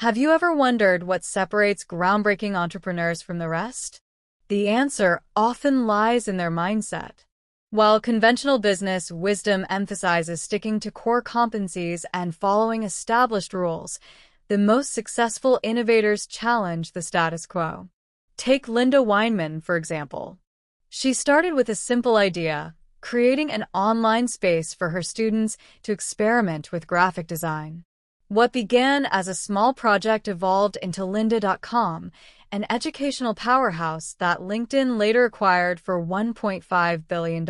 Have you ever wondered what separates groundbreaking entrepreneurs from the rest? The answer often lies in their mindset. While conventional business wisdom emphasizes sticking to core competencies and following established rules, the most successful innovators challenge the status quo. Take Linda Weinman, for example. She started with a simple idea, creating an online space for her students to experiment with graphic design. What began as a small project evolved into lynda.com, an educational powerhouse that LinkedIn later acquired for $1.5 billion.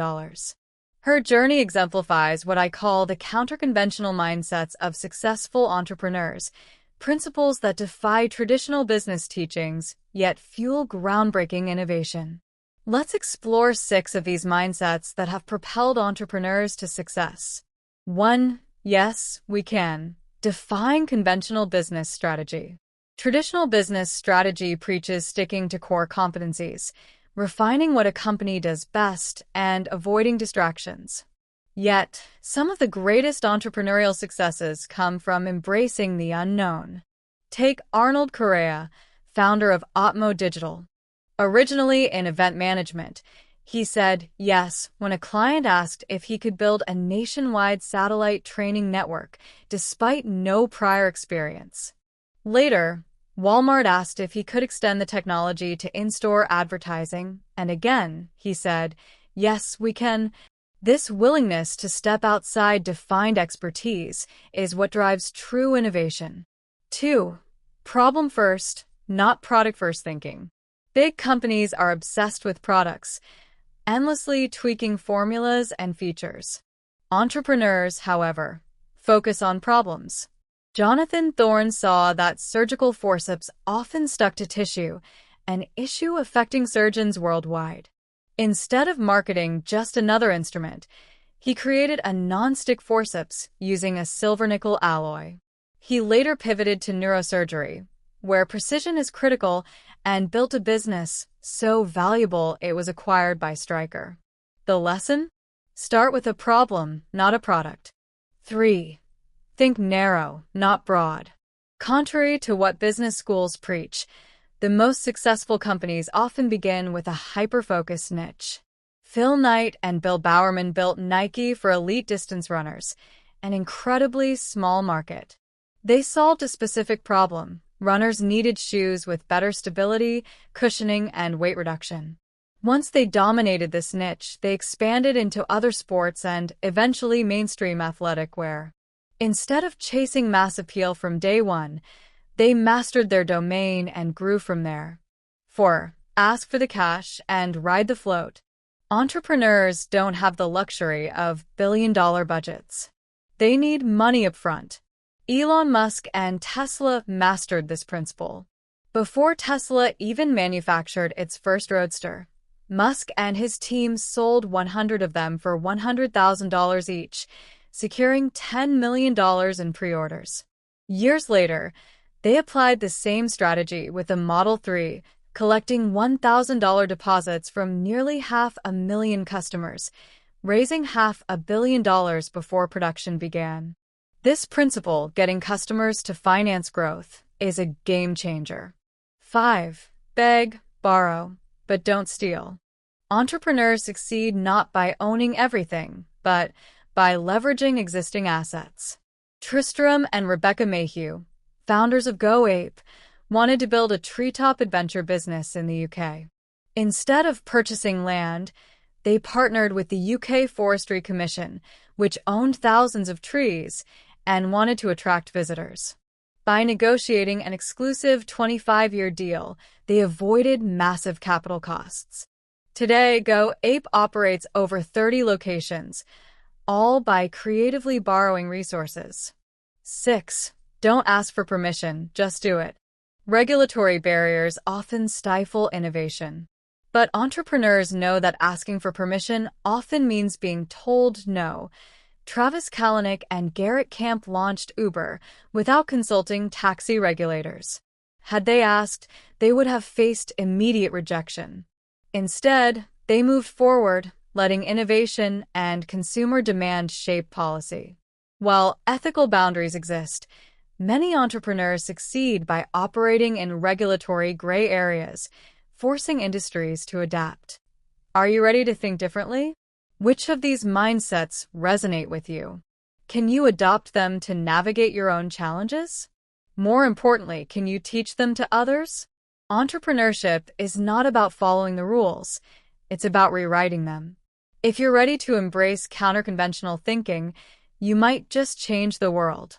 Her journey exemplifies what I call the counter-conventional mindsets of successful entrepreneurs, principles that defy traditional business teachings, yet fuel groundbreaking innovation. Let's explore 6 of these mindsets that have propelled entrepreneurs to success. 1. Yes, we can. Defying conventional business strategy. Traditional business strategy preaches sticking to core competencies, refining what a company does best, and avoiding distractions. Yet, some of the greatest entrepreneurial successes come from embracing the unknown. Take Arnold Correa, founder of Otmo Digital. Originally in event management, he said yes when a client asked if he could build a nationwide satellite training network, despite no prior experience. Later, Walmart asked if he could extend the technology to in-store advertising, and again, he said, yes, we can. This willingness to step outside defined expertise is what drives true innovation. 2. Problem first, not product first thinking. Big companies are obsessed with products, endlessly tweaking formulas and features. Entrepreneurs, however, focus on problems. Jonathan Thorne saw that surgical forceps often stuck to tissue, an issue affecting surgeons worldwide. Instead of marketing just another instrument, he created a non-stick forceps using a silver-nickel alloy. He later pivoted to neurosurgery, where precision is critical, and built a business so valuable it was acquired by Stryker. The lesson? Start with a problem, not a product. 3. Think narrow, not broad. Contrary to what business schools preach, the most successful companies often begin with a hyper-focused niche. Phil Knight and Bill Bowerman built Nike for elite distance runners, an incredibly small market. They solved a specific problem. Runners needed shoes with better stability, cushioning, and weight reduction. Once they dominated this niche, they expanded into other sports and, eventually, mainstream athletic wear. Instead of chasing mass appeal from day one, they mastered their domain and grew from there. 4. Ask for the cash and ride the float. Entrepreneurs don't have the luxury of billion-dollar budgets. They need money up front. Elon Musk and Tesla mastered this principle. Before Tesla even manufactured its first roadster, Musk and his team sold 100 of them for $100,000 each, securing $10 million in pre-orders. Years later, they applied the same strategy with the Model 3, collecting $1,000 deposits from nearly 500,000 customers, raising $500 million before production began. This principle, getting customers to finance growth, is a game changer. 5. Beg, borrow, but don't steal. Entrepreneurs succeed not by owning everything, but by leveraging existing assets. Tristram and Rebecca Mayhew, founders of Go Ape, wanted to build a treetop adventure business in the UK. Instead of purchasing land, they partnered with the UK Forestry Commission, which owned thousands of trees and wanted to attract visitors. By negotiating an exclusive 25-year deal, they avoided massive capital costs. Today, Go Ape operates over 30 locations, all by creatively borrowing resources. 6. Don't ask for permission, just do it. Regulatory barriers often stifle innovation. But entrepreneurs know that asking for permission often means being told no. Travis Kalanick and Garrett Camp launched Uber without consulting taxi regulators. Had they asked, they would have faced immediate rejection. Instead, they moved forward, letting innovation and consumer demand shape policy. While ethical boundaries exist, Many entrepreneurs succeed by operating in regulatory gray areas, forcing industries to adapt. Are you ready to think differently? Which of these mindsets resonate with you? Can you adopt them to navigate your own challenges? More importantly, can you teach them to others? Entrepreneurship is not about following the rules, it's about rewriting them. If you're ready to embrace counter-conventional thinking, you might just change the world.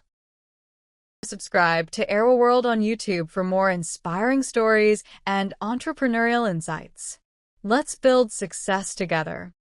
Subscribe to Arrow World on YouTube for more inspiring stories and entrepreneurial insights. Let's build success together.